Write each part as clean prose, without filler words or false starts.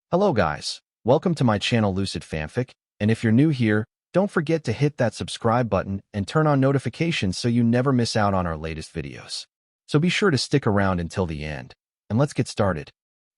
Hello guys, welcome to my channel Lucid Fanfic, and if you're new here, don't forget to hit that subscribe button and turn on notifications so you never miss out on our latest videos. So be sure to stick around until the end, and let's get started.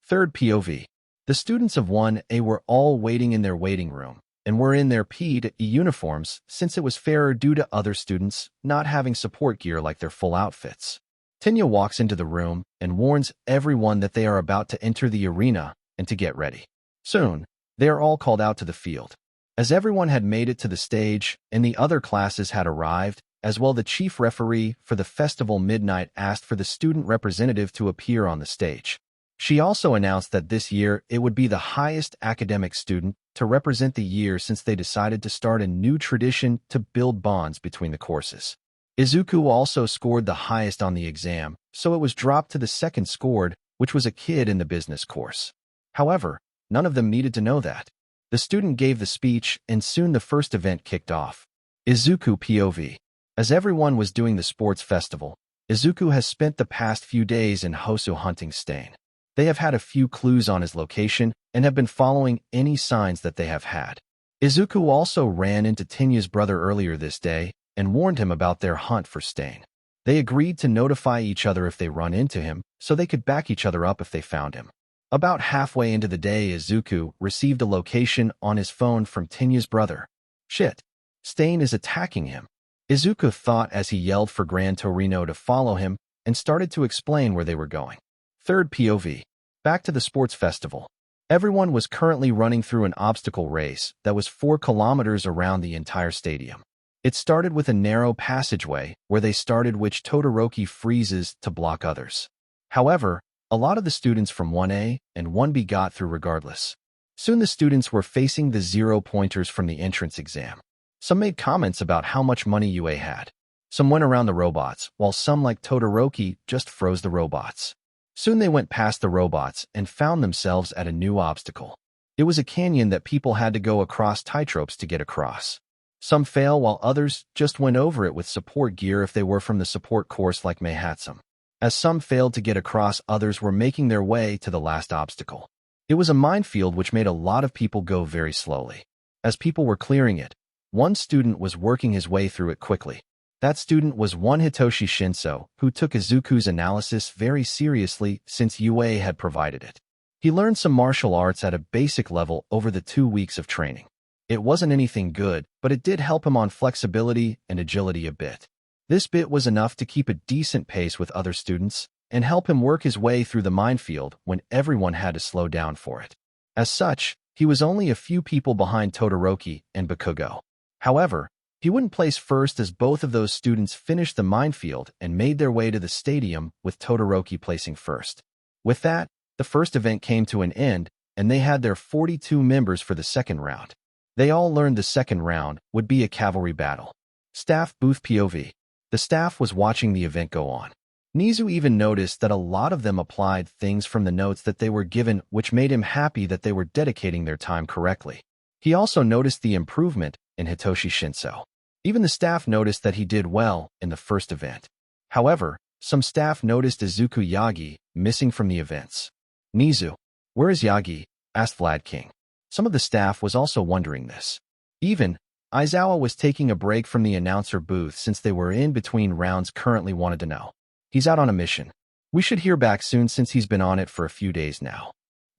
Third POV. The students of 1A were all waiting in their waiting room, and were in their P.E. uniforms since it was fairer due to other students not having support gear like their full outfits. Tenya walks into the room and warns everyone that they are about to enter the arena and to get ready. Soon, they are all called out to the field. As everyone had made it to the stage and the other classes had arrived, as well the chief referee for the festival midnight asked for the student representative to appear on the stage. She also announced that this year it would be the highest academic student to represent the year since they decided to start a new tradition to build bonds between the courses. Isizuku also scored the highest on the exam, so it was dropped to the second scored, which was a kid in the business course. However, none of them needed to know that. The student gave the speech, and soon the first event kicked off. Isizuku POV. As everyone was doing the sports festival, Isizuku has spent the past few days in Hosu hunting Stain. They have had a few clues on his location and have been following any signs that they have had. Isizuku also ran into Tenya's brother earlier this day and warned him about their hunt for Stain. They agreed to notify each other if they run into him, so they could back each other up if they found him. About halfway into the day, Isizuku received a location on his phone from Tenya's brother. Shit, Stain is attacking him. Isizuku thought as he yelled for Gran Torino to follow him and started to explain where they were going. Third POV. Back to the sports festival. Everyone was currently running through an obstacle race that was 4 kilometers around the entire stadium. It started with a narrow passageway where they started, which Todoroki freezes to block others. However, a lot of the students from 1A and 1B got through regardless. Soon the students were facing the 0-pointers from the entrance exam. Some made comments about how much money UA had. Some went around the robots, while some, like Todoroki, just froze the robots. Soon they went past the robots and found themselves at a new obstacle. It was a canyon that people had to go across tightropes to get across. Some fail while others just went over it with support gear if they were from the support course like Meihatsum. As some failed to get across, others were making their way to the last obstacle. It was a minefield which made a lot of people go very slowly. As people were clearing it, one student was working his way through it quickly. That student was one Hitoshi Shinso, who took Izuku's analysis very seriously since UA had provided it. He learned some martial arts at a basic level over the 2 weeks of training. It wasn't anything good, but it did help him on flexibility and agility a bit. This bit was enough to keep a decent pace with other students and help him work his way through the minefield when everyone had to slow down for it. As such, he was only a few people behind Todoroki and Bakugo. However, he wouldn't place first as both of those students finished the minefield and made their way to the stadium, with Todoroki placing first. With that, the first event came to an end, and they had their 42 members for the second round. They all learned the second round would be a cavalry battle. Staff booth POV. The staff was watching the event go on. Nizu even noticed that a lot of them applied things from the notes that they were given, which made him happy that they were dedicating their time correctly. He also noticed the improvement in Hitoshi Shinso. Even the staff noticed that he did well in the first event. However, some staff noticed Izuku Yagi missing from the events. Nizu, where is Yagi? Asked Vlad King. Some of the staff was also wondering this. Even Aizawa was taking a break from the announcer booth since they were in between rounds, currently wanted to know. He's out on a mission. We should hear back soon since he's been on it for a few days now.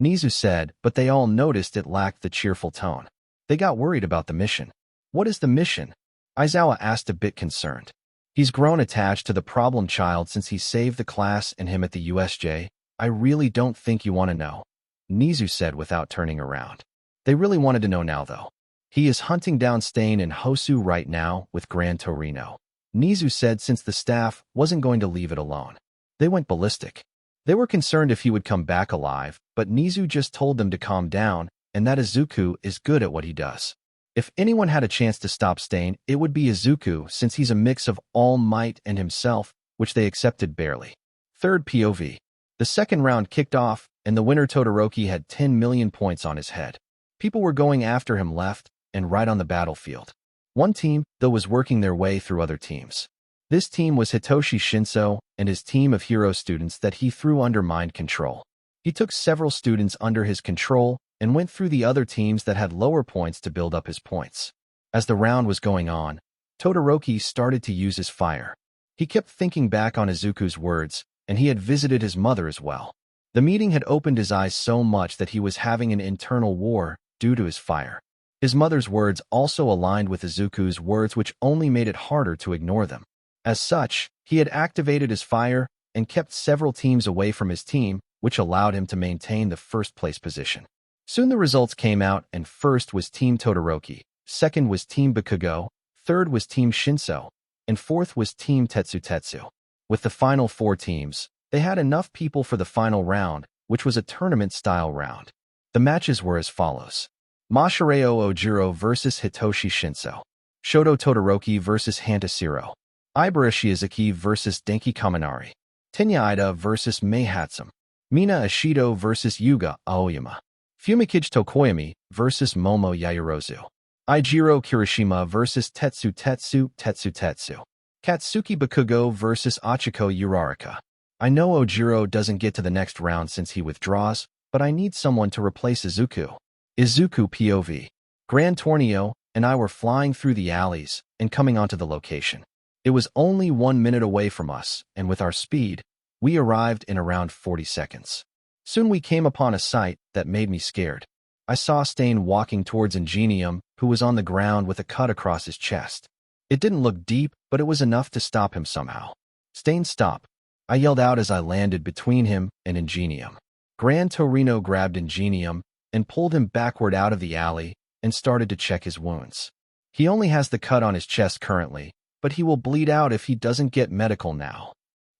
Nizu said, but they all noticed it lacked the cheerful tone. They got worried about the mission. What is the mission? Aizawa asked, a bit concerned. He's grown attached to the problem child since he saved the class and him at the USJ. I really don't think you want to know, Nizu said without turning around. They really wanted to know now though. He is hunting down Stain in Hosu right now with Gran Torino, Nizu said, since the staff wasn't going to leave it alone. They went ballistic. They were concerned if he would come back alive, but Nizu just told them to calm down and that Izuku is good at what he does. If anyone had a chance to stop Stain, it would be Izuku, since he's a mix of All Might and himself, which they accepted barely. Third POV. The second round kicked off, and the winner Todoroki had 10 million points on his head. People were going after him left and right on the battlefield. One team, though, was working their way through other teams. This team was Hitoshi Shinso and his team of hero students that he threw under mind control. He took several students under his control and went through the other teams that had lower points to build up his points. As the round was going on, Todoroki started to use his fire. He kept thinking back on Izuku's words, and he had visited his mother as well. The meeting had opened his eyes so much that he was having an internal war due to his fire. His mother's words also aligned with Izuku's words, which only made it harder to ignore them. As such, he had activated his fire and kept several teams away from his team, which allowed him to maintain the first-place position. Soon the results came out, and first was Team Todoroki, second was Team Bakugo, third was Team Shinso, and fourth was Team Tetsutetsu. With the final 4 teams, they had enough people for the final round, which was a tournament-style round. The matches were as follows. Masahiro Ojiro vs Hitoshi Shinso. Shoto Todoroki vs Hantashiro. Ibara Shizuki vs Denki Kaminari. Tenya Ida vs Mei Hatsum. Mina Ashido vs Yuga Aoyama. Fumikage Tokoyami vs Momo Yaoyorozu. Eijiro Kirishima vs Tetsutetsu. Katsuki Bakugo vs Achiko Uraraka. I know Ojiro doesn't get to the next round since he withdraws, but I need someone to replace Izuku. Izuku POV. Gran Tornio and I were flying through the alleys and coming onto the location. It was only 1 minute away from us, and with our speed, we arrived in around 40 seconds. Soon we came upon a sight that made me scared. I saw Stain walking towards Ingenium, who was on the ground with a cut across his chest. It didn't look deep, but it was enough to stop him somehow. Stain, stop. I yelled out as I landed between him and Ingenium. Gran Torino grabbed Ingenium and pulled him backward out of the alley and started to check his wounds. He only has the cut on his chest currently, but he will bleed out if he doesn't get medical now.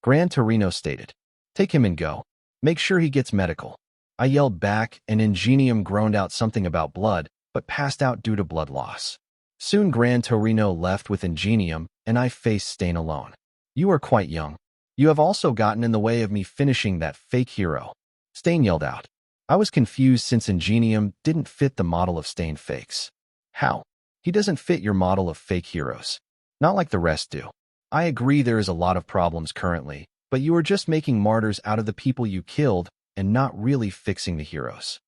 Gran Torino stated, "Take him and go. Make sure he gets medical." I yelled back, and Ingenium groaned out something about blood, but passed out due to blood loss. Soon Gran Torino left with Ingenium, and I faced Stain alone. "You are quite young. You have also gotten in the way of me finishing that fake hero," Stain yelled out. I was confused since Ingenium didn't fit the model of Stain fakes. How? He doesn't fit your model of fake heroes. Not like the rest do. I agree there is a lot of problems currently, but you are just making martyrs out of the people you killed and not really fixing the heroes.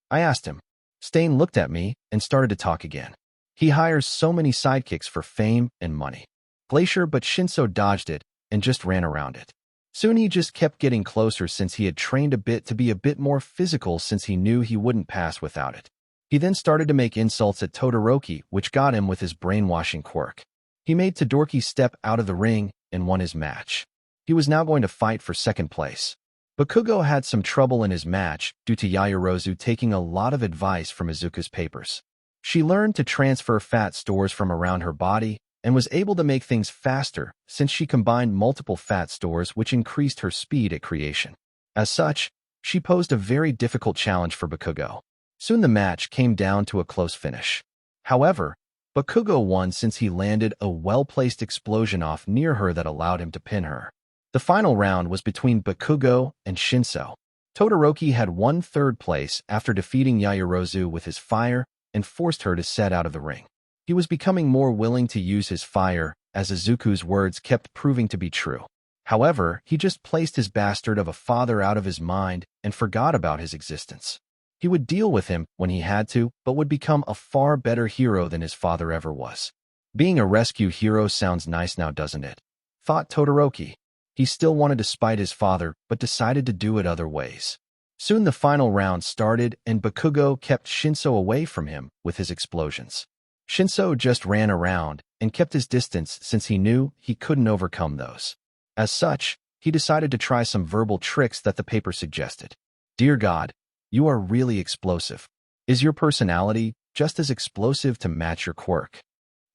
I asked him. Stain looked at me and started to talk again. He hires so many sidekicks for fame and money. Glacier, but Shinso dodged it and just ran around it. Soon he just kept getting closer since he had trained a bit to be a bit more physical since he knew he wouldn't pass without it. He then started to make insults at Todoroki, which got him with his brainwashing quirk. He made Todoroki step out of the ring and won his match. He was now going to fight for second place. Bakugo had some trouble in his match due to Yaoyorozu taking a lot of advice from Izuku's papers. She learned to transfer fat stores from around her body and was able to make things faster since she combined multiple fat stores, which increased her speed at creation. As such, she posed a very difficult challenge for Bakugo. Soon the match came down to a close finish. However, Bakugo won since he landed a well-placed explosion off near her that allowed him to pin her. The final round was between Bakugo and Shinso. Todoroki had won third place after defeating Yaoyorozu with his fire and forced her to set out of the ring. He was becoming more willing to use his fire, as Izuku's words kept proving to be true. However, he just placed his bastard of a father out of his mind and forgot about his existence. He would deal with him when he had to, but would become a far better hero than his father ever was. Being a rescue hero sounds nice now, doesn't it? Thought Todoroki. He still wanted to spite his father, but decided to do it other ways. Soon the final round started, and Bakugo kept Shinso away from him with his explosions. Shinso just ran around and kept his distance since he knew he couldn't overcome those. As such, he decided to try some verbal tricks that the paper suggested. "Dear God, you are really explosive. Is your personality just as explosive to match your quirk?"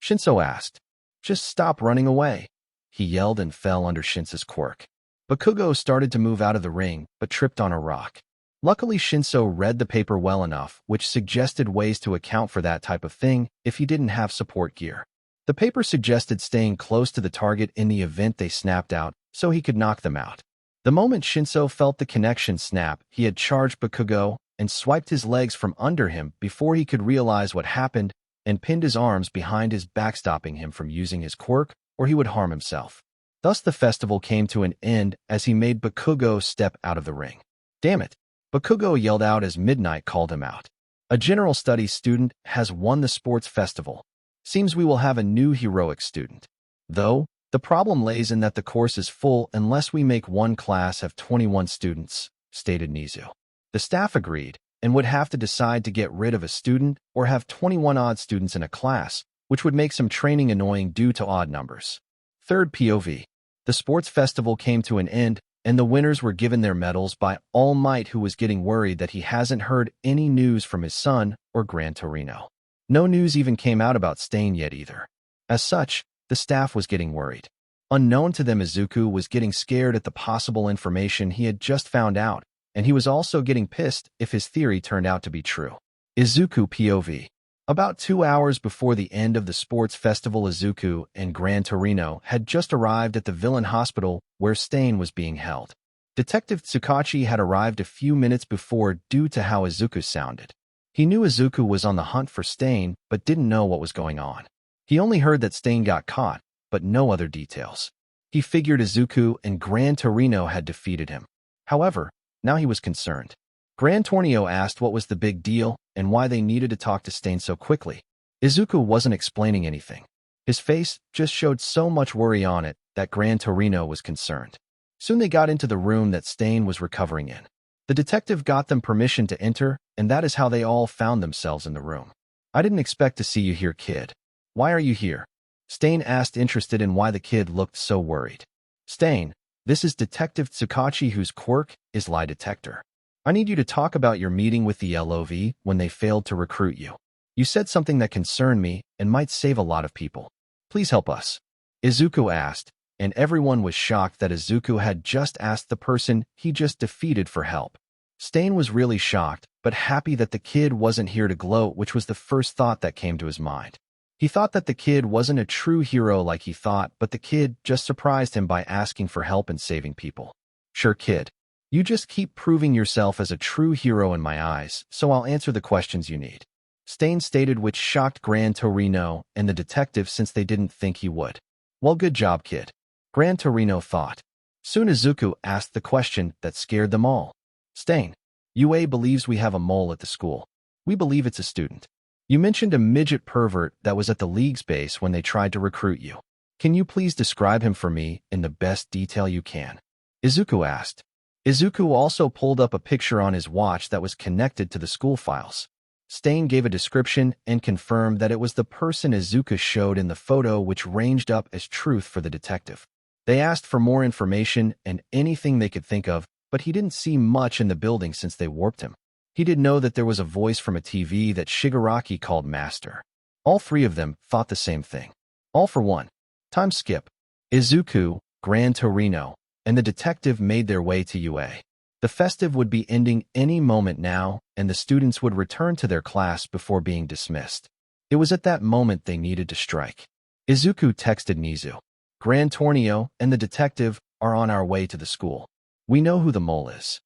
Shinso asked. "Just stop running away." He yelled and fell under Shinso's quirk. Bakugo started to move out of the ring, but tripped on a rock. Luckily, Shinso read the paper well enough, which suggested ways to account for that type of thing if he didn't have support gear. The paper suggested staying close to the target in the event they snapped out, so he could knock them out. The moment Shinso felt the connection snap, he had charged Bakugo and swiped his legs from under him before he could realize what happened and pinned his arms behind his back, stopping him from using his quirk, or he would harm himself. Thus the festival came to an end as he made Bakugo step out of the ring. "Damn it!" Bakugo yelled out as Midnight called him out. A general studies student has won the sports festival. Seems we will have a new heroic student. Though, the problem lays in that the course is full unless we make one class have 21 students, stated Nizu. The staff agreed, and would have to decide to get rid of a student or have 21 odd students in a class, which would make some training annoying due to odd numbers. Third POV. The sports festival came to an end, and the winners were given their medals by All Might, who was getting worried that he hasn't heard any news from his son or Gran Torino. No news even came out about Stain yet either. As such, the staff was getting worried. Unknown to them, Izuku was getting scared at the possible information he had just found out, and he was also getting pissed if his theory turned out to be true. Izuku POV. About 2 hours before the end of the sports festival, Izuku and Gran Torino had just arrived at the villain hospital where Stain was being held. Detective Tsukachi had arrived a few minutes before due to how Izuku sounded. He knew Izuku was on the hunt for Stain, but didn't know what was going on. He only heard that Stain got caught, but no other details. He figured Izuku and Gran Torino had defeated him. However, now he was concerned. Gran Torino asked what was the big deal and why they needed to talk to Stain so quickly. Izuku wasn't explaining anything. His face just showed so much worry on it that Gran Torino was concerned. Soon they got into the room that Stain was recovering in. The detective got them permission to enter, and that is how they all found themselves in the room. "I didn't expect to see you here, kid. Why are you here?" Stain asked, interested in why the kid looked so worried. "Stain, this is Detective Tsukachi, whose quirk is lie detector. I need you to talk about your meeting with the LOV when they failed to recruit you. You said something that concerned me and might save a lot of people. Please help us." Izuku asked, and everyone was shocked that Izuku had just asked the person he just defeated for help. Stain was really shocked, but happy that the kid wasn't here to gloat, which was the first thought that came to his mind. He thought that the kid wasn't a true hero like he thought, but the kid just surprised him by asking for help and saving people. "Sure, kid. You just keep proving yourself as a true hero in my eyes, so I'll answer the questions you need," Stain stated, which shocked Gran Torino and the detective since they didn't think he would. "Well, good job, kid," Gran Torino thought. Soon Izuku asked the question that scared them all. "Stain, UA believes we have a mole at the school. We believe it's a student. You mentioned a midget pervert that was at the league's base when they tried to recruit you. Can you please describe him for me in the best detail you can?" Izuku asked. Izuku also pulled up a picture on his watch that was connected to the school files. Stain gave a description and confirmed that it was the person Izuku showed in the photo, which ranged up as truth for the detective. They asked for more information and anything they could think of, but he didn't see much in the building since they warped him. He did know that there was a voice from a TV that Shigaraki called Master. All three of them thought the same thing. All for one. Time skip. Izuku, Gran Torino, and the detective made their way to UA. The festive would be ending any moment now, and the students would return to their class before being dismissed. It was at that moment they needed to strike. Izuku texted Nizu. "Gran Torino and the detective are on our way to the school. We know who the mole is."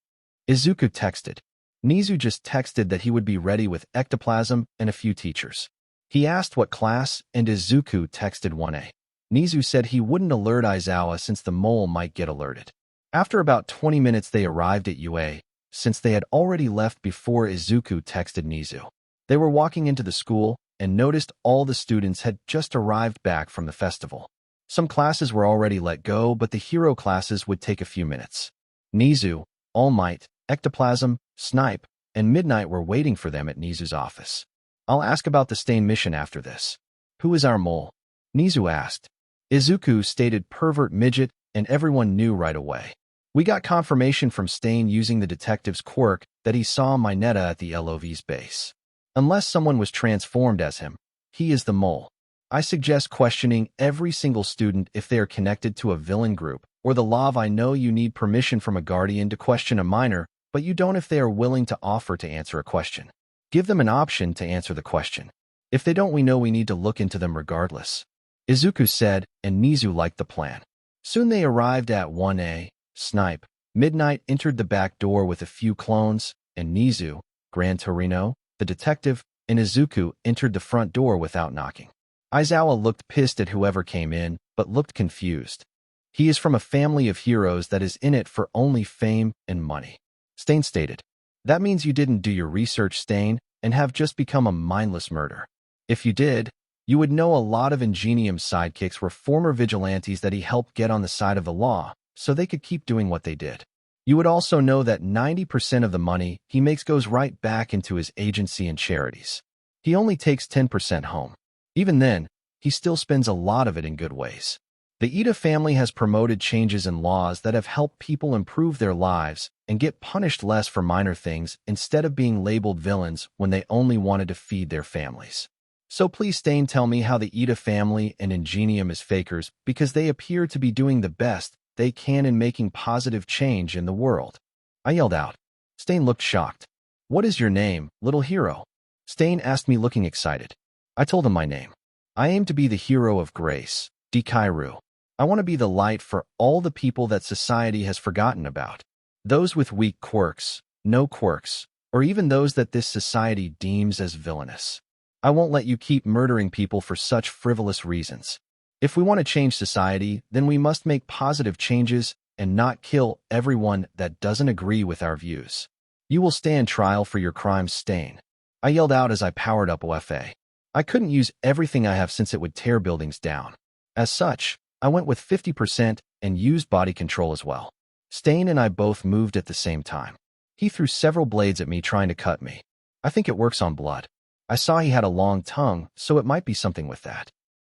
Izuku texted. Nizu just texted that he would be ready with ectoplasm and a few teachers. He asked what class, and Izuku texted 1A. Nizu said he wouldn't alert Aizawa since the mole might get alerted. After about 20 minutes they arrived at UA, since they had already left before Izuku texted Nizu. They were walking into the school and noticed all the students had just arrived back from the festival. Some classes were already let go, but the hero classes would take a few minutes. Nizu, All Might, Ectoplasm, Snipe, and Midnight were waiting for them at Nizu's office. "I'll ask about the Stain mission after this." "Who is our mole?" Nizu asked. Izuku stated pervert midget, and everyone knew right away. "We got confirmation from Stain using the detective's quirk that he saw Mineta at the LOV's base. Unless someone was transformed as him, he is the mole. I suggest questioning every single student if they are connected to a villain group or the LOV. I know you need permission from a guardian to question a minor, but you don't if they are willing to offer to answer a question. Give them an option to answer the question. If they don't, we know we need to look into them regardless," Izuku said, and Nizu liked the plan. Soon they arrived at 1A. Snipe, Midnight entered the back door with a few clones, and Nizu, Gran Torino, the detective, and Izuku entered the front door without knocking. Aizawa looked pissed at whoever came in, but looked confused. He is from a family of heroes that is in it for only fame and money, Stain stated. "That means you didn't do your research, Stain, and have just become a mindless murder. If you did, you would know a lot of Ingenium's sidekicks were former vigilantes that he helped get on the side of the law, so they could keep doing what they did. You would also know that 90% of the money he makes goes right back into his agency and charities. He only takes 10% home. Even then, he still spends a lot of it in good ways. The Ida family has promoted changes in laws that have helped people improve their lives and get punished less for minor things instead of being labeled villains when they only wanted to feed their families. So please Stain, tell me how the Ida family and Ingenium is fakers, because they appear to be doing the best they can in making positive change in the world. I yelled out. Stain looked shocked. What is your name, little hero? Stain asked me, looking excited. I told him my name. I aim to be the hero of grace, Deku. I want to be the light for all the people that society has forgotten about. Those with weak quirks, no quirks, or even those that this society deems as villainous. I won't let you keep murdering people for such frivolous reasons. If we want to change society, then we must make positive changes and not kill everyone that doesn't agree with our views. You will stand trial for your crimes, Stain. I yelled out as I powered up OFA. I couldn't use everything I have since it would tear buildings down. As such, I went with 50% and used body control as well. Stain and I both moved at the same time. He threw several blades at me, trying to cut me. I think it works on blood. I saw he had a long tongue, so it might be something with that.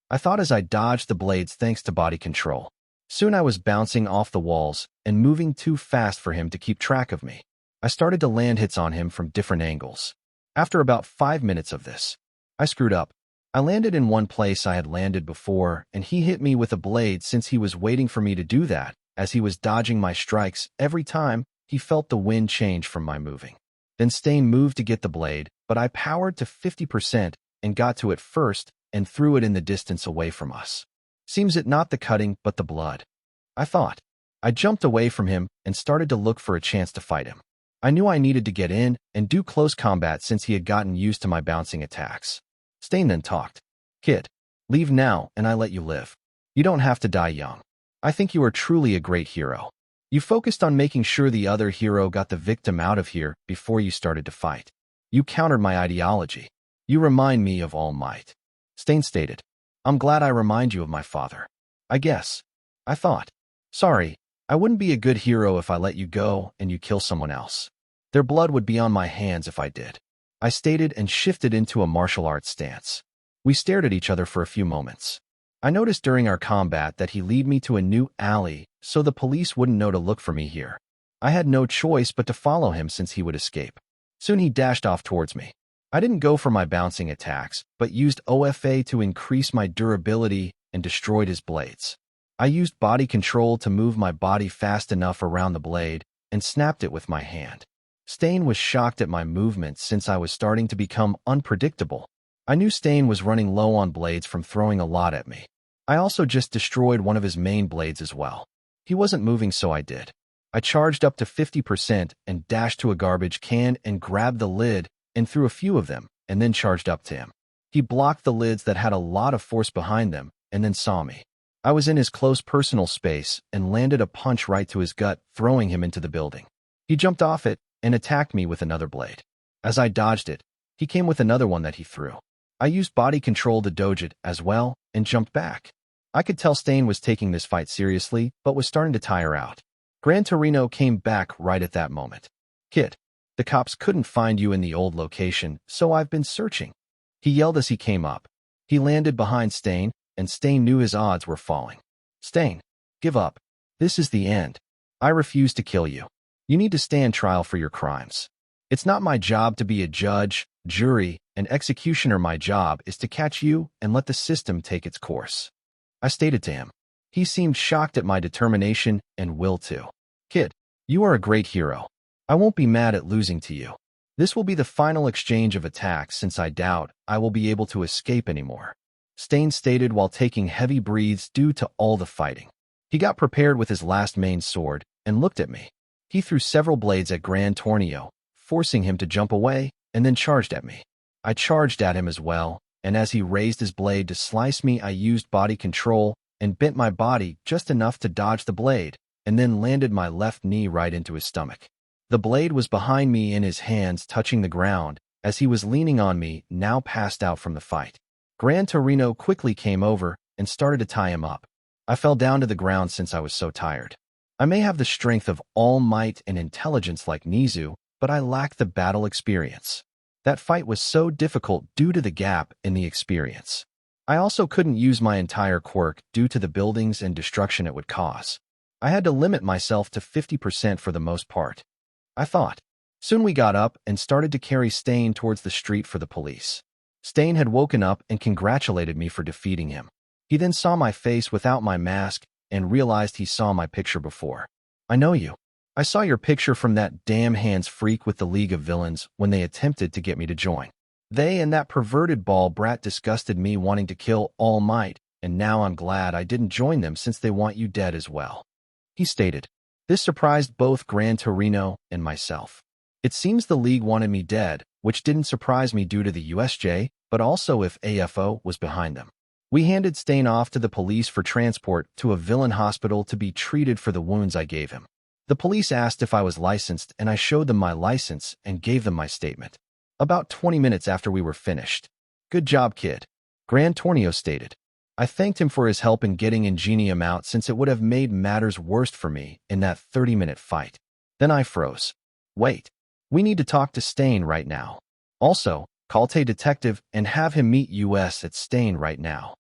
I thought as I dodged the blades thanks to body control. Soon I was bouncing off the walls and moving too fast for him to keep track of me. I started to land hits on him from different angles. After about 5 minutes of this, I screwed up. I landed in one place I had landed before, and he hit me with a blade since he was waiting for me to do that. As he was dodging my strikes, every time, he felt the wind change from my moving. Then Stain moved to get the blade, but I powered to 50% and got to it first and threw it in the distance away from us. Seems it not the cutting, but the blood, I thought. I jumped away from him and started to look for a chance to fight him. I knew I needed to get in and do close combat since he had gotten used to my bouncing attacks. Stain then talked. Kid, leave now and I let you live. You don't have to die young. I think you are truly a great hero. You focused on making sure the other hero got the victim out of here before you started to fight. You countered my ideology. You remind me of All Might. Stain stated. I'm glad I remind you of my father. I guess. I thought. Sorry, I wouldn't be a good hero if I let you go and you kill someone else. Their blood would be on my hands if I did. I stated and shifted into a martial arts stance. We stared at each other for a few moments. I noticed during our combat that he led me to a new alley so the police wouldn't know to look for me here. I had no choice but to follow him since he would escape. Soon he dashed off towards me. I didn't go for my bouncing attacks, but used OFA to increase my durability and destroyed his blades. I used body control to move my body fast enough around the blade and snapped it with my hand. Stain was shocked at my movements since I was starting to become unpredictable. I knew Stain was running low on blades from throwing a lot at me. I also just destroyed one of his main blades as well. He wasn't moving, so I did. I charged up to 50% and dashed to a garbage can and grabbed the lid and threw a few of them, and then charged up to him. He blocked the lids that had a lot of force behind them and then saw me. I was in his close personal space and landed a punch right to his gut, throwing him into the building. He jumped off it and attacked me with another blade. As I dodged it, he came with another one that he threw. I used body control to dodge it as well and jumped back. I could tell Stain was taking this fight seriously, but was starting to tire out. Gran Torino came back right at that moment. Kid, the cops couldn't find you in the old location, so I've been searching. He yelled as he came up. He landed behind Stain, and Stain knew his odds were falling. Stain, give up. This is the end. I refuse to kill you. You need to stand trial for your crimes. It's not my job to be a judge, jury, and executioner. My job is to catch you and let the system take its course. I stated to him. He seemed shocked at my determination and will too. Kid, you are a great hero. I won't be mad at losing to you. This will be the final exchange of attacks since I doubt I will be able to escape anymore. Stain stated while taking heavy breaths due to all the fighting. He got prepared with his last main sword and looked at me. He threw several blades at Gran Tornio, forcing him to jump away, and then charged at me. I charged at him as well, and as he raised his blade to slice me, I used body control and bent my body just enough to dodge the blade, and then landed my left knee right into his stomach. The blade was behind me in his hands touching the ground, as he was leaning on me, now passed out from the fight. Gran Torino quickly came over and started to tie him up. I fell down to the ground since I was so tired. I may have the strength of All Might and intelligence like Nizu, but I lack the battle experience. That fight was so difficult due to the gap in the experience. I also couldn't use my entire quirk due to the buildings and destruction it would cause. I had to limit myself to 50% for the most part, I thought. Soon we got up and started to carry Stain towards the street for the police. Stain had woken up and congratulated me for defeating him. He then saw my face without my mask and realized he saw my picture before. I know you. I saw your picture from that damn hands freak with the League of Villains when they attempted to get me to join. They and that perverted ball brat disgusted me wanting to kill All Might, and now I'm glad I didn't join them since they want you dead as well. He stated. This surprised both Gran Torino and myself. It seems the League wanted me dead, which didn't surprise me due to the USJ, but also if AFO was behind them. We handed Stain off to the police for transport to a villain hospital to be treated for the wounds I gave him. The police asked if I was licensed, and I showed them my license and gave them my statement. About 20 minutes after we were finished. Good job, kid, Gran Torino stated. I thanked him for his help in getting Ingenium out since it would have made matters worse for me in that 30-minute fight. Then I froze. Wait. We need to talk to Stain right now. Also, call Tay Detective and have him meet us at Stain right now.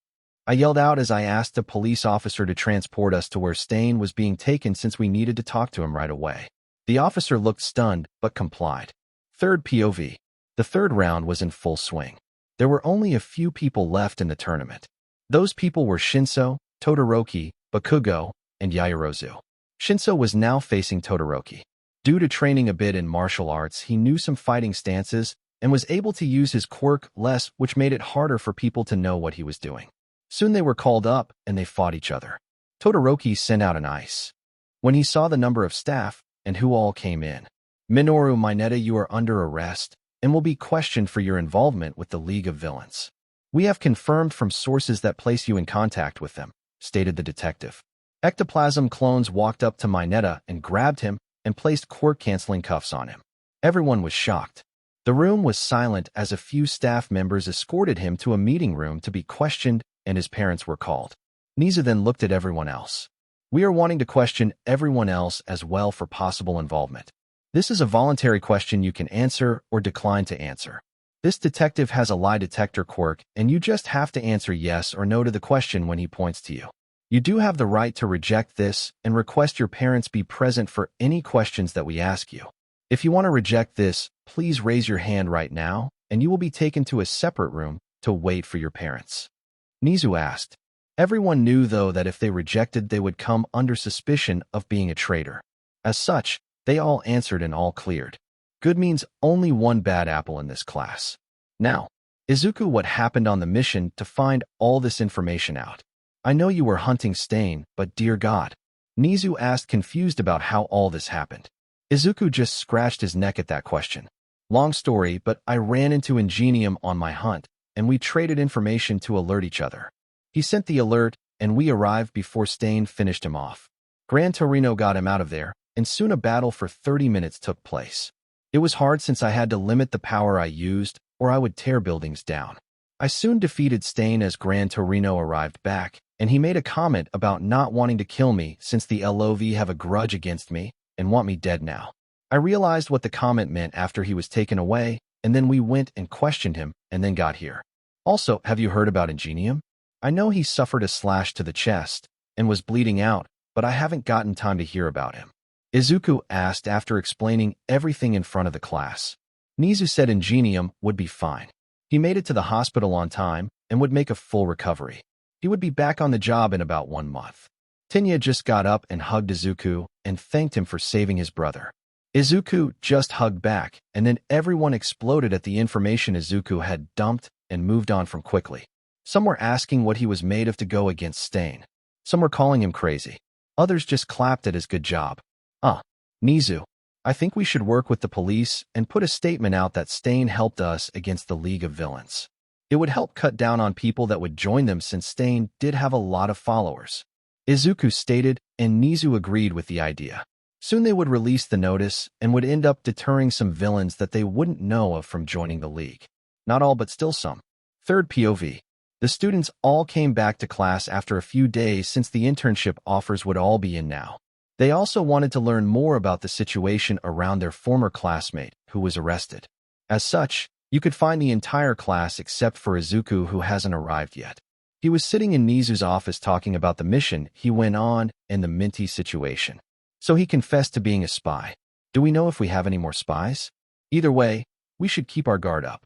I yelled out as I asked a police officer to transport us to where Stain was being taken since we needed to talk to him right away. The officer looked stunned, but complied. Third POV. The third round was in full swing. There were only a few people left in the tournament. Those people were Shinso, Todoroki, Bakugo, and Yaoyorozu. Shinso was now facing Todoroki. Due to training a bit in martial arts, he knew some fighting stances and was able to use his quirk less, which made it harder for people to know what he was doing. Soon they were called up and they fought each other. Todoroki sent out an ice. When he saw the number of staff and who all came in, Minoru Mineta, you are under arrest and will be questioned for your involvement with the League of Villains. We have confirmed from sources that place you in contact with them, stated the detective. Ectoplasm clones walked up to Mineta and grabbed him and placed quirk-canceling cuffs on him. Everyone was shocked. The room was silent as a few staff members escorted him to a meeting room to be questioned and his parents were called. Nizu then looked at everyone else. We are wanting to question everyone else as well for possible involvement. This is a voluntary question you can answer or decline to answer. This detective has a lie detector quirk and you just have to answer yes or no to the question when he points to you. You do have the right to reject this and request your parents be present for any questions that we ask you. If you want to reject this, please raise your hand right now, and you will be taken to a separate room to wait for your parents. Nizu asked. Everyone knew, though, that if they rejected, they would come under suspicion of being a traitor. As such, they all answered and all cleared. Good means only one bad apple in this class. Now, Izuku, what happened on the mission to find all this information out? I know you were hunting Stain, but dear God. Nizu asked, confused about how all this happened. Izuku just scratched his neck at that question. Long story, but I ran into Ingenium on my hunt, and we traded information to alert each other. He sent the alert, and we arrived before Stain finished him off. Gran Torino got him out of there, and soon a battle for 30 minutes took place. It was hard since I had to limit the power I used, or I would tear buildings down. I soon defeated Stain as Gran Torino arrived back, and he made a comment about not wanting to kill me since the LOV have a grudge against me and want me dead now. I realized what the comment meant after he was taken away, and then we went and questioned him and then got here. Also, have you heard about Ingenium? I know he suffered a slash to the chest and was bleeding out, but I haven't gotten time to hear about him. Izuku asked after explaining everything in front of the class. Nizu said Ingenium would be fine. He made it to the hospital on time and would make a full recovery. He would be back on the job in about 1 month. Tinya just got up and hugged Izuku and thanked him for saving his brother. Izuku just hugged back, and then everyone exploded at the information Izuku had dumped and moved on from quickly. Some were asking what he was made of to go against Stain. Some were calling him crazy. Others just clapped at his good job. Nizu, I think we should work with the police and put a statement out that Stain helped us against the League of Villains. It would help cut down on people that would join them since Stain did have a lot of followers. Izuku stated, and Nizu agreed with the idea. Soon they would release the notice and would end up deterring some villains that they wouldn't know of from joining the league. Not all, but still some. Third POV. The students all came back to class after a few days since the internship offers would all be in now. They also wanted to learn more about the situation around their former classmate, who was arrested. As such, you could find the entire class except for Izuku, who hasn't arrived yet. He was sitting in Nizu's office talking about the mission he went on and the Minty situation. So he confessed to being a spy. Do we know if we have any more spies? Either way, we should keep our guard up,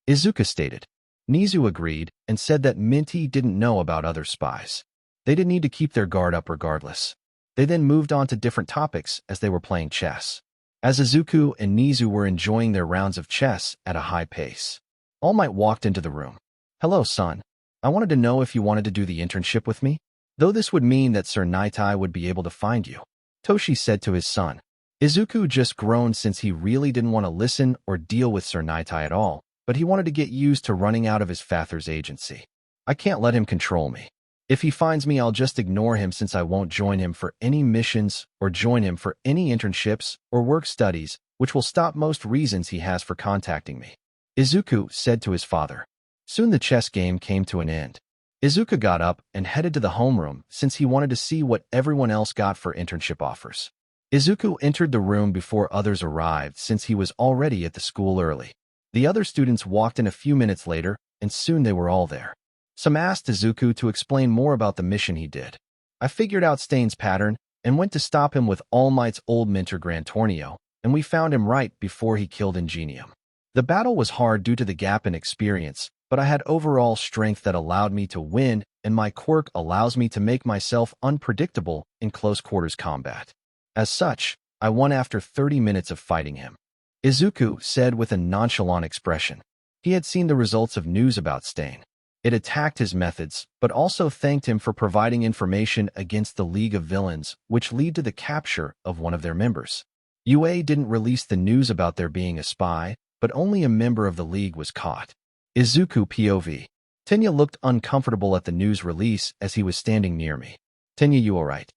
Izuku stated. Nizu agreed and said that Minty didn't know about other spies. They didn't need to keep their guard up regardless. They then moved on to different topics as they were playing chess. As Izuku and Nizu were enjoying their rounds of chess at a high pace, All Might walked into the room. Hello, son. I wanted to know if you wanted to do the internship with me? Though this would mean that Sir Naitai would be able to find you, Toshi said to his son. Izuku just groaned since he really didn't want to listen or deal with Sir Naitai at all, but he wanted to get used to running out of his father's agency. I can't let him control me. If he finds me, I'll just ignore him since I won't join him for any missions or join him for any internships or work studies, which will stop most reasons he has for contacting me, Izuku said to his father. Soon the chess game came to an end. Izuku got up and headed to the homeroom since he wanted to see what everyone else got for internship offers. Izuku entered the room before others arrived since he was already at the school early. The other students walked in a few minutes later, and soon they were all there. Some asked Izuku to explain more about the mission he did. I figured out Stain's pattern and went to stop him with All Might's old mentor Gran Tornio, and we found him right before he killed Ingenium. The battle was hard due to the gap in experience, but I had overall strength that allowed me to win, and my quirk allows me to make myself unpredictable in close quarters combat. As such, I won after 30 minutes of fighting him, Izuku said with a nonchalant expression. He had seen the results of news about Stain. It attacked his methods, but also thanked him for providing information against the League of Villains, which led to the capture of one of their members. UA didn't release the news about there being a spy, but only a member of the League was caught. Izuku POV. Tenya looked uncomfortable at the news release as he was standing near me. Tenya, you alright?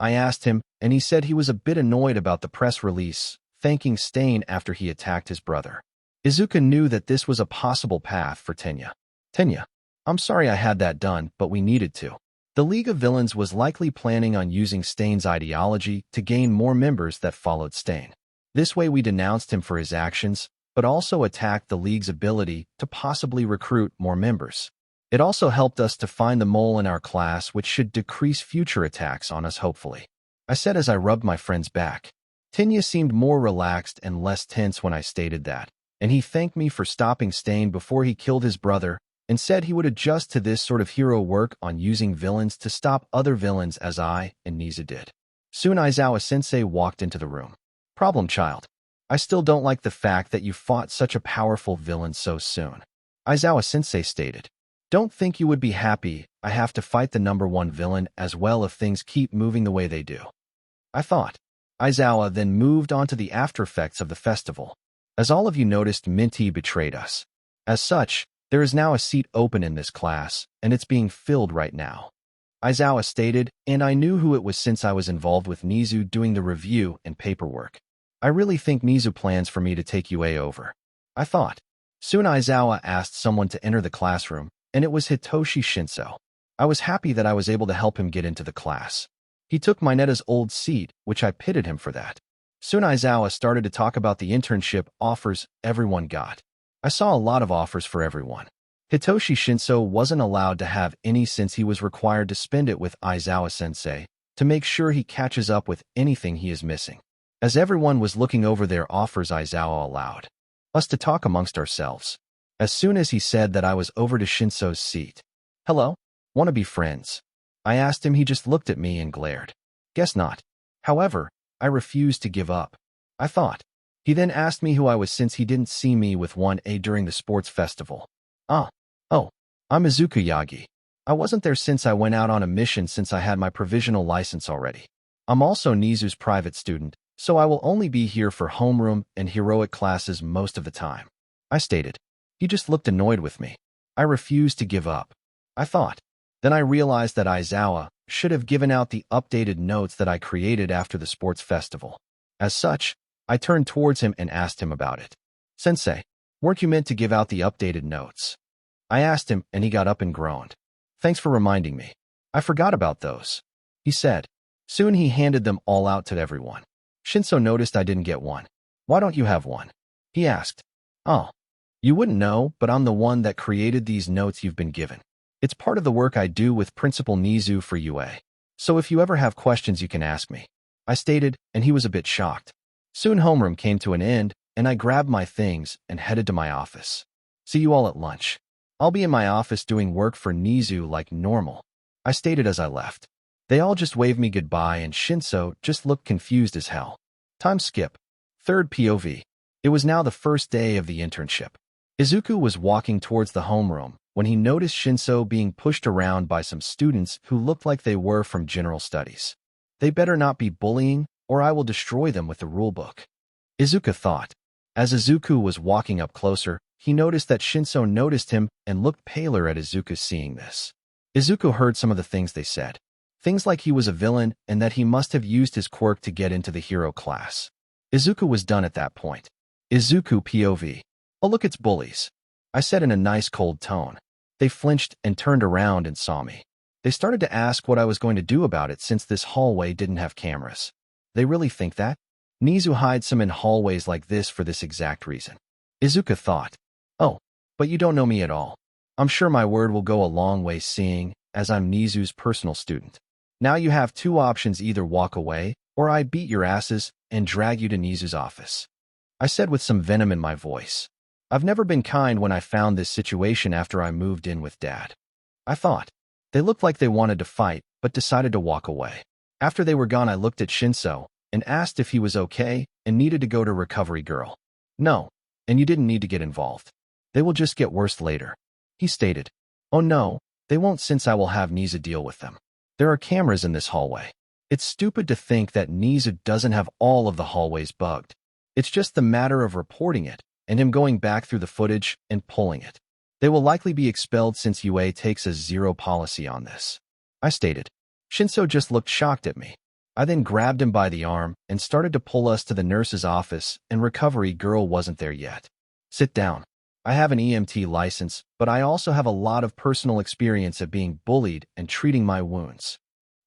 I asked him, and he said he was a bit annoyed about the press release, thanking Stain after he attacked his brother. Izuku knew that this was a possible path for Tenya. Tenya, I'm sorry I had that done, but we needed to. The League of Villains was likely planning on using Stain's ideology to gain more members that followed Stain. This way we denounced him for his actions, but also attacked the League's ability to possibly recruit more members. It also helped us to find the mole in our class, which should decrease future attacks on us hopefully, I said as I rubbed my friend's back. Tenya seemed more relaxed and less tense when I stated that, and he thanked me for stopping Stain before he killed his brother, and said he would adjust to this sort of hero work on using villains to stop other villains as I and Nizu did. Soon Aizawa-sensei walked into the room. Problem child. I still don't like the fact that you fought such a powerful villain so soon, Aizawa-sensei stated. Don't think you would be happy I have to fight the #1 villain as well if things keep moving the way they do, I thought. Aizawa then moved on to the after effects of the festival. As all of you noticed, Minty betrayed us. As such, there is now a seat open in this class, and it's being filled right now, Aizawa stated, and I knew who it was since I was involved with Nizu doing the review and paperwork. I really think Nizu plans for me to take UA over, I thought. Soon Aizawa asked someone to enter the classroom, and it was Hitoshi Shinso. I was happy that I was able to help him get into the class. He took Mineta's old seat, which I pitied him for that. Soon Aizawa started to talk about the internship offers everyone got. I saw a lot of offers for everyone. Hitoshi Shinso wasn't allowed to have any since he was required to spend it with Aizawa-sensei to make sure he catches up with anything he is missing. As everyone was looking over their offers, Aizawa allowed us to talk amongst ourselves. As soon as he said that, I was over to Shinso's seat. Hello? Wanna be friends? I asked him. He just looked at me and glared. Guess not. However, I refused to give up, I thought. He then asked me who I was since he didn't see me with 1A during the sports festival. Oh, I'm Izuku Yagi. I wasn't there since I went out on a mission since I had my provisional license already. I'm also Nizu's private student, so I will only be here for homeroom and heroic classes most of the time, I stated. He just looked annoyed with me. I refused to give up, I thought. Then I realized that Aizawa, should have given out the updated notes that I created after the sports festival. As such, I turned towards him and asked him about it. Sensei, weren't you meant to give out the updated notes? I asked him, and he got up and groaned. Thanks for reminding me. I forgot about those, he said. Soon he handed them all out to everyone. Shinso noticed I didn't get one. Why don't you have one? He asked. Oh, you wouldn't know, but I'm the one that created these notes you've been given. It's part of the work I do with Principal Nizu for UA. So if you ever have questions, you can ask me, I stated, and he was a bit shocked. Soon homeroom came to an end, and I grabbed my things and headed to my office. See you all at lunch. I'll be in my office doing work for Nizu like normal, I stated as I left. They all just waved me goodbye, and Shinso just looked confused as hell. Time skip. Third POV. It was now the first day of the internship. Izuku was walking towards the homeroom when he noticed Shinso being pushed around by some students who looked like they were from general studies. They better not be bullying, or I will destroy them with the rulebook, Izuku thought. As Izuku was walking up closer, he noticed that Shinso noticed him and looked paler at Izuku seeing this. Izuku heard some of the things they said. Things like he was a villain and that he must have used his quirk to get into the hero class. Izuku was done at that point. Izuku POV. Oh look, it's bullies, I said in a nice cold tone. They flinched and turned around and saw me. They started to ask what I was going to do about it since this hallway didn't have cameras. They really think that? Nizu hides some in hallways like this for this exact reason, Izuku thought. Oh, but you don't know me at all. I'm sure my word will go a long way seeing as I'm Nizu's personal student. Now you have two options, either walk away or I beat your asses and drag you to Nizu's office, I said with some venom in my voice. I've never been kind when I found this situation after I moved in with Dad, I thought. They looked like they wanted to fight, but decided to walk away. After they were gone, I looked at Shinso and asked if he was okay and needed to go to Recovery Girl. No, and you didn't need to get involved. They will just get worse later, he stated. Oh no, they won't, since I will have Nizu deal with them. There are cameras in this hallway. It's stupid to think that Nizu doesn't have all of the hallways bugged. It's just the matter of reporting it and him going back through the footage and pulling it. They will likely be expelled since UA takes a zero policy on this, I stated. Shinso just looked shocked at me. I then grabbed him by the arm and started to pull us to the nurse's office, and Recovery Girl wasn't there yet. Sit down. I have an EMT license, but I also have a lot of personal experience of being bullied and treating my wounds,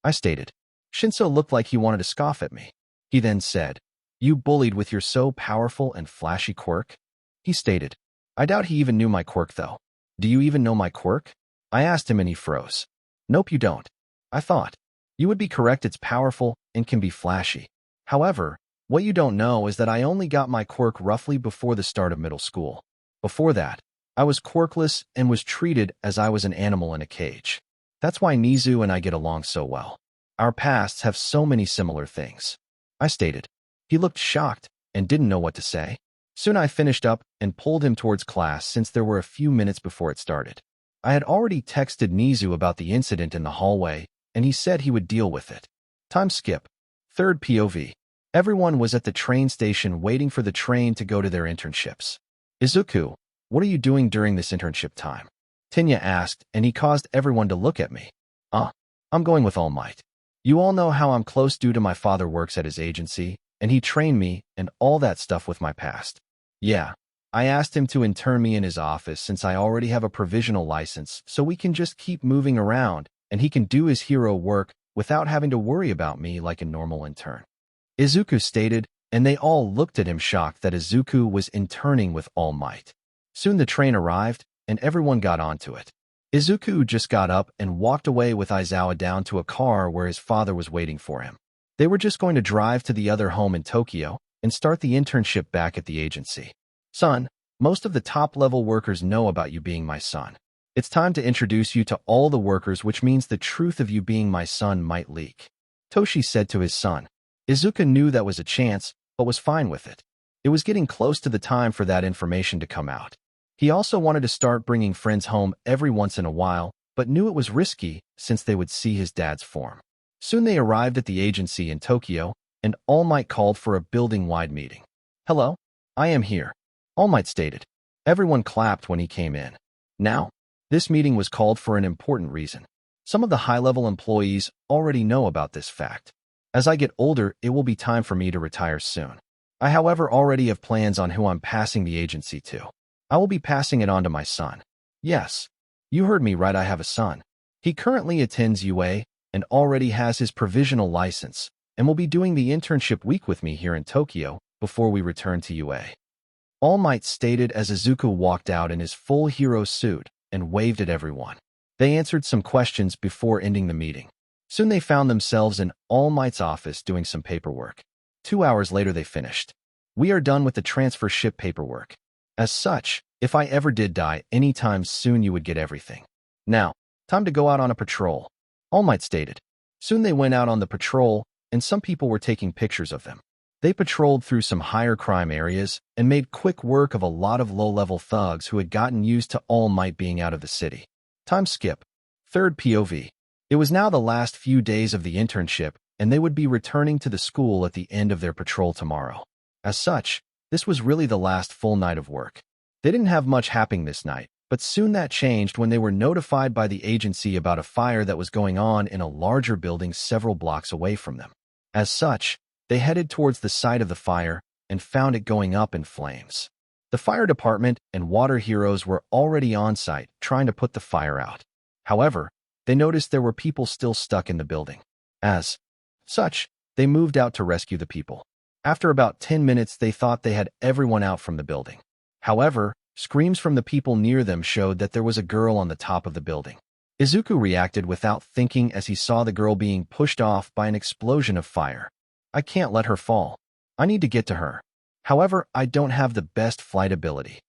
I stated. Shinso looked like he wanted to scoff at me. He then said, You bullied with your so powerful and flashy quirk? He stated. I doubt he even knew my quirk though. Do you even know my quirk? I asked him and he froze. Nope, you don't, I thought. You would be correct, it's powerful and can be flashy. However, what you don't know is that I only got my quirk roughly before the start of middle school. Before that, I was quirkless and was treated as I was an animal in a cage. That's why Nizu and I get along so well. Our pasts have so many similar things, I stated. He looked shocked and didn't know what to say. Soon I finished up and pulled him towards class since there were a few minutes before it started. I had already texted Nizu about the incident in the hallway, and he said he would deal with it. Time skip. Third POV. Everyone was at the train station waiting for the train to go to their internships. Izuku, what are you doing during this internship time? Tinya asked, and he caused everyone to look at me. I'm going with All Might. You all know how I'm close due to my father works at his agency, and he trained me and all that stuff with my past. Yeah, I asked him to intern me in his office since I already have a provisional license, so we can just keep moving around and he can do his hero work without having to worry about me like a normal intern, Izuku stated, and they all looked at him shocked that Izuku was interning with All Might. Soon the train arrived, and everyone got onto it. Izuku just got up and walked away with Aizawa down to a car where his father was waiting for him. They were just going to drive to the other home in Tokyo and start the internship back at the agency. Son, most of the top-level workers know about you being my son. It's time to introduce you to all the workers, which means the truth of you being my son might leak, Toshi said to his son. Izuku knew that was a chance, but was fine with it. It was getting close to the time for that information to come out. He also wanted to start bringing friends home every once in a while, but knew it was risky since they would see his dad's form. Soon they arrived at the agency in Tokyo, and All Might called for a building-wide meeting. Hello, I am here, All Might stated. Everyone clapped when he came in. Now, this meeting was called for an important reason. Some of the high-level employees already know about this fact. As I get older, it will be time for me to retire soon. I, however, already have plans on who I'm passing the agency to. I will be passing it on to my son. Yes, you heard me right, I have a son. He currently attends UA and already has his provisional license and will be doing the internship week with me here in Tokyo before we return to UA. All Might stated as Izuku walked out in his full hero suit and waved at everyone. They answered some questions before ending the meeting. Soon they found themselves in All Might's office doing some paperwork. 2 hours later they finished. We are done with the transfer ship paperwork. As such, if I ever did die anytime soon, you would get everything. Now, time to go out on a patrol, All Might stated. Soon they went out on the patrol, and some people were taking pictures of them. They patrolled through some higher crime areas and made quick work of a lot of low-level thugs who had gotten used to All Might being out of the city. Time skip. Third POV. It was now the last few days of the internship, and they would be returning to the school at the end of their patrol tomorrow. As such, this was really the last full night of work. They didn't have much happening this night, but soon that changed when they were notified by the agency about a fire that was going on in a larger building several blocks away from them. As such, they headed towards the site of the fire and found it going up in flames. The fire department and water heroes were already on site trying to put the fire out. However, they noticed there were people still stuck in the building. As such, they moved out to rescue the people. After about 10 minutes, they thought they had everyone out from the building. However, screams from the people near them showed that there was a girl on the top of the building. Izuku reacted without thinking as he saw the girl being pushed off by an explosion of fire. I can't let her fall. I need to get to her. However, I don't have the best flight ability.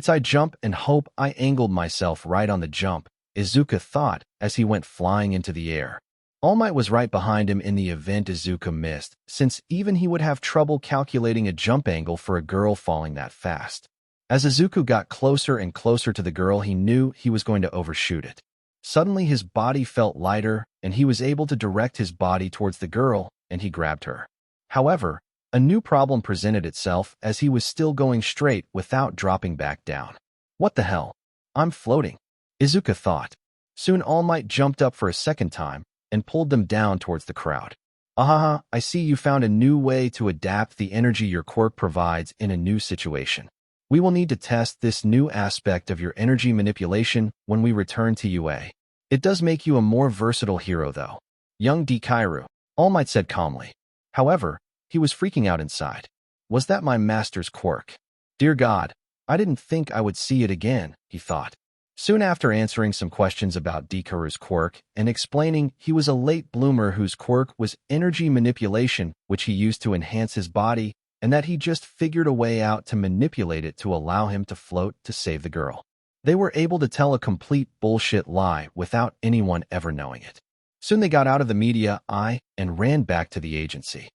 I jump and hope I angled myself right on the jump, Izuku thought as he went flying into the air. All Might was right behind him in the event Izuku missed, since even he would have trouble calculating a jump angle for a girl falling that fast. As Izuku got closer and closer to the girl, he knew he was going to overshoot it. Suddenly his body felt lighter, and he was able to direct his body towards the girl, and he grabbed her. However, a new problem presented itself as he was still going straight without dropping back down. What the hell? I'm floating, Izuku thought. Soon All Might jumped up for a second time and pulled them down towards the crowd. Ahaha, I see you found a new way to adapt the energy your quirk provides in a new situation. We will need to test this new aspect of your energy manipulation when we return to UA. It does make you a more versatile hero though. Young Deku, All Might said calmly. However, he was freaking out inside. Was that my master's quirk? Dear God, I didn't think I would see it again, he thought. Soon after answering some questions about Deku's quirk and explaining he was a late bloomer whose quirk was energy manipulation, which he used to enhance his body, and that he just figured a way out to manipulate it to allow him to float to save the girl. They were able to tell a complete bullshit lie without anyone ever knowing it. Soon they got out of the media eye and ran back to the agency.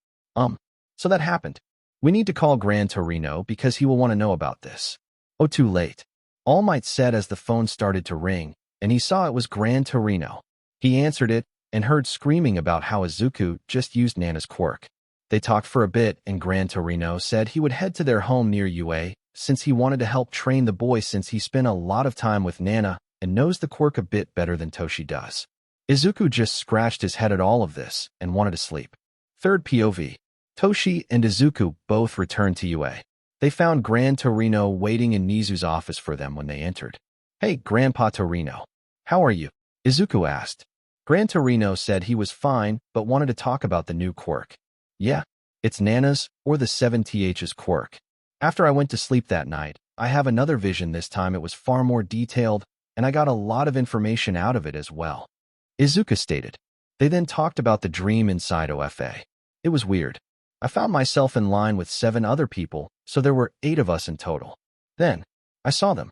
So that happened. We need to call Gran Torino because he will want to know about this. Oh, too late. All Might said as the phone started to ring, and he saw it was Gran Torino. He answered it and heard screaming about how Izuku just used Nana's quirk. They talked for a bit, and Gran Torino said he would head to their home near UA since he wanted to help train the boy since he spent a lot of time with Nana and knows the quirk a bit better than Toshi does. Izuku just scratched his head at all of this and wanted to sleep. Third POV. Toshi and Izuku both returned to UA. They found Gran Torino waiting in Nizu's office for them when they entered. Hey, Grandpa Torino. How are you? Izuku asked. Gran Torino said he was fine but wanted to talk about the new quirk. Yeah, it's Nana's or the 7th's quirk. After I went to sleep that night, I have another vision. This time it was far more detailed, and I got a lot of information out of it as well, Izuku stated. They then talked about the dream inside OFA. It was weird. I found myself in line with 7 other people, so there were 8 of us in total. Then, I saw them.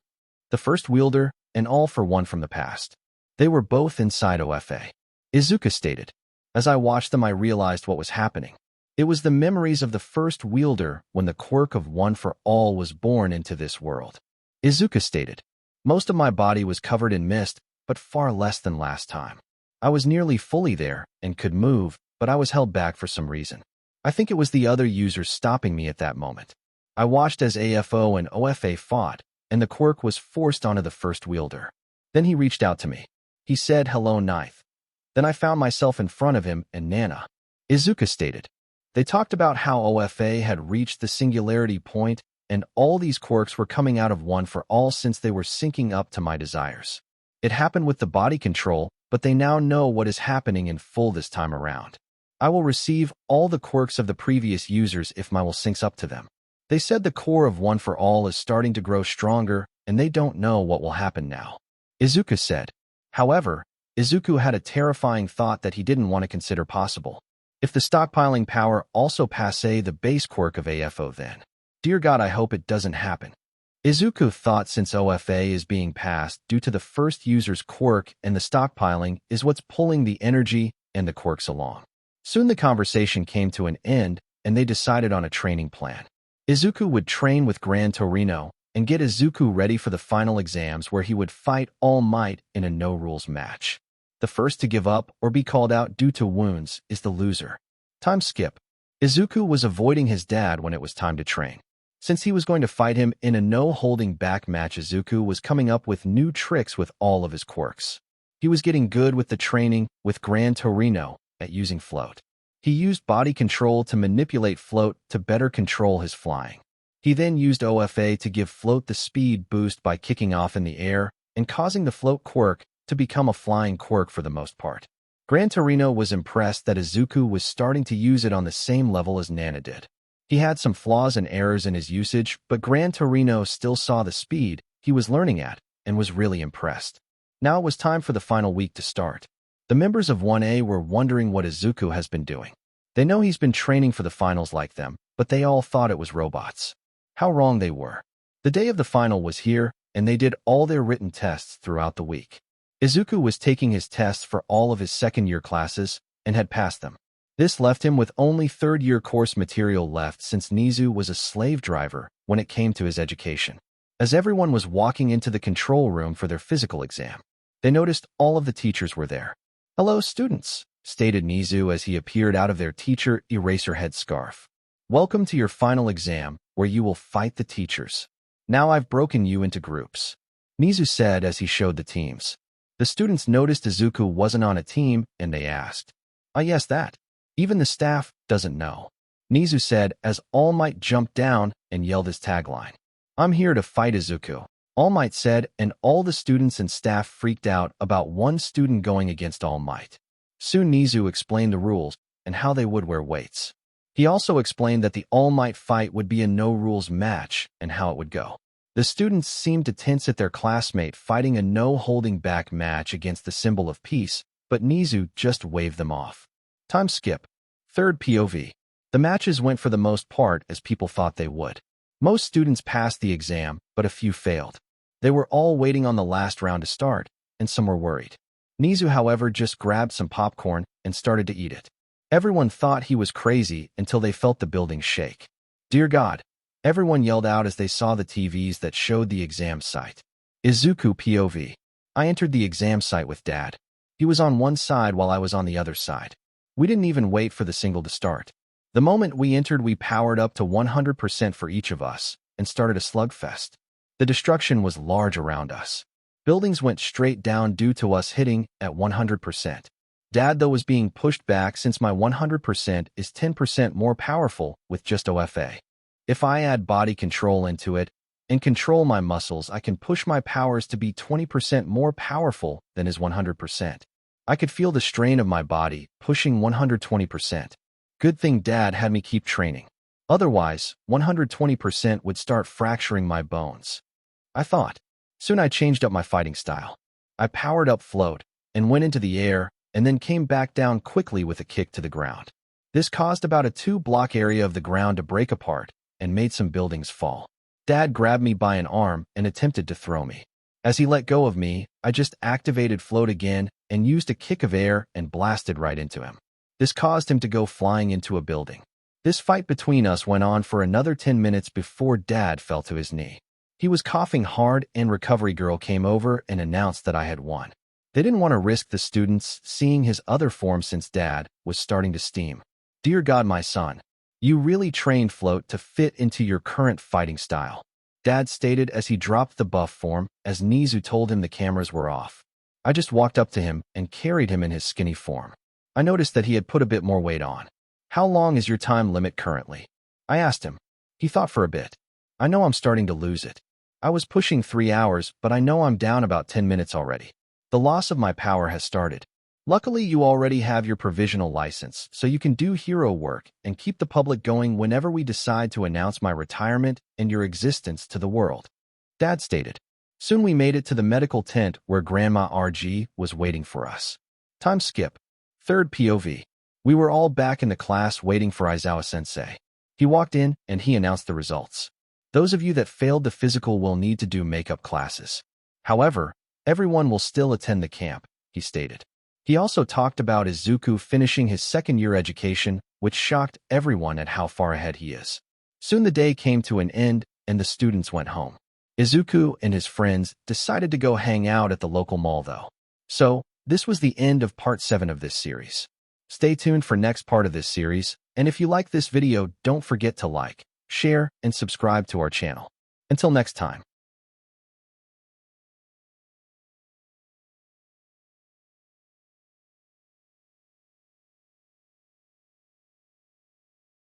The first wielder and all for one from the past. They were both inside OFA. Izuku stated. As I watched them, I realized what was happening. It was the memories of the first wielder when the quirk of one for all was born into this world. Izuku stated. Most of my body was covered in mist, but far less than last time. I was nearly fully there and could move, but I was held back for some reason. I think it was the other users stopping me at that moment. I watched as AFO and OFA fought, and the quirk was forced onto the first wielder. Then he reached out to me. He said, "Hello, Ninth. Then I found myself in front of him and Nana. Izuku stated. They talked about how OFA had reached the singularity point and all these quirks were coming out of one for all since they were syncing up to my desires. It happened with the body control, but they now know what is happening in full this time around. I will receive all the quirks of the previous users if my will syncs up to them. They said the core of One for All is starting to grow stronger, and they don't know what will happen now. Izuku said. However, Izuku had a terrifying thought that he didn't want to consider possible. If the stockpiling power also passe the base quirk of AFO then. Dear God, I hope it doesn't happen. Izuku thought since OFA is being passed due to the first user's quirk and the stockpiling is what's pulling the energy and the quirks along. Soon the conversation came to an end and they decided on a training plan. Izuku would train with Gran Torino and get Izuku ready for the final exams where he would fight All Might in a no-rules match. The first to give up or be called out due to wounds is the loser. Time skip. Izuku was avoiding his dad when it was time to train. Since he was going to fight him in a no-holding-back match, Izuku was coming up with new tricks with all of his quirks. He was getting good with the training with Gran Torino at using float. He used body control to manipulate float to better control his flying. He then used OFA to give float the speed boost by kicking off in the air and causing the float quirk to become a flying quirk for the most part. Gran Torino was impressed that Izuku was starting to use it on the same level as Nana did. He had some flaws and errors in his usage, but Gran Torino still saw the speed he was learning at and was really impressed. Now it was time for the final week to start. The members of 1A were wondering what Izuku has been doing. They know he's been training for the finals like them, but they all thought it was robots. How wrong they were. The day of the final was here, and they did all their written tests throughout the week. Izuku was taking his tests for all of his second-year classes and had passed them. This left him with only third-year course material left since Nizu was a slave driver when it came to his education. As everyone was walking into the control room for their physical exam, they noticed all of the teachers were there. "Hello, students," stated Nizu as he appeared out of their teacher eraser head scarf. "Welcome to your final exam, where you will fight the teachers. Now I've broken you into groups," Nizu said as he showed the teams. The students noticed Izuku wasn't on a team, and they asked, Yes, that. Even the staff doesn't know," Nizu said as All Might jumped down and yelled his tagline. "I'm here to fight Izuku," All Might said, and all the students and staff freaked out about one student going against All Might. Soon Nizu explained the rules and how they would wear weights. He also explained that the All Might fight would be a no-rules match and how it would go. The students seemed to tense at their classmate fighting a no-holding-back match against the symbol of peace, but Nizu just waved them off. Time skip. Third POV. The matches went for the most part as people thought they would. Most students passed the exam, but a few failed. They were all waiting on the last round to start, and some were worried. Nizu, however, just grabbed some popcorn and started to eat it. Everyone thought he was crazy until they felt the building shake. "Dear God," everyone yelled out as they saw the TVs that showed the exam site. Izuku POV. I entered the exam site with Dad. He was on one side while I was on the other side. We didn't even wait for the single to start. The moment we entered, we powered up to 100% for each of us and started a slugfest. The destruction was large around us. Buildings went straight down due to us hitting at 100%. Dad, though, was being pushed back since my 100% is 10% more powerful with just OFA. If I add body control into it and control my muscles, I can push my powers to be 20% more powerful than his 100%. I could feel the strain of my body pushing 120%. Good thing Dad had me keep training. Otherwise, 120% would start fracturing my bones, I thought. Soon I changed up my fighting style. I powered up float and went into the air and then came back down quickly with a kick to the ground. This caused about a 2-block area of the ground to break apart and made some buildings fall. Dad grabbed me by an arm and attempted to throw me. As he let go of me, I just activated float again and used a kick of air and blasted right into him. This caused him to go flying into a building. This fight between us went on for another 10 minutes before Dad fell to his knee. He was coughing hard and Recovery Girl came over and announced that I had won. They didn't want to risk the students seeing his other form since Dad was starting to steam. "Dear God, my son, you really trained float to fit into your current fighting style," Dad stated as he dropped the buff form as Nizu told him the cameras were off. I just walked up to him and carried him in his skinny form. I noticed that he had put a bit more weight on. How long is your time limit currently? I asked him. He thought for a bit. I know I'm starting to lose it. I was pushing 3 hours, but I know I'm down about 10 minutes already. The loss of my power has started. Luckily, you already have your provisional license, so you can do hero work and keep the public going whenever we decide to announce my retirement and your existence to the world. Dad stated. Soon we made it to the medical tent where Grandma RG was waiting for us. Time skip. Third POV. We were all back in the class waiting for Aizawa-sensei. He walked in and he announced the results. Those of you that failed the physical will need to do makeup classes. However, everyone will still attend the camp, he stated. He also talked about Isizuku finishing his second-year education, which shocked everyone at how far ahead he is. Soon the day came to an end and the students went home. Isizuku and his friends decided to go hang out at the local mall though. So, this was the end of part 7 of this series. Stay tuned for next part of this series, and if you like this video, don't forget to like, share, and subscribe to our channel. Until next time.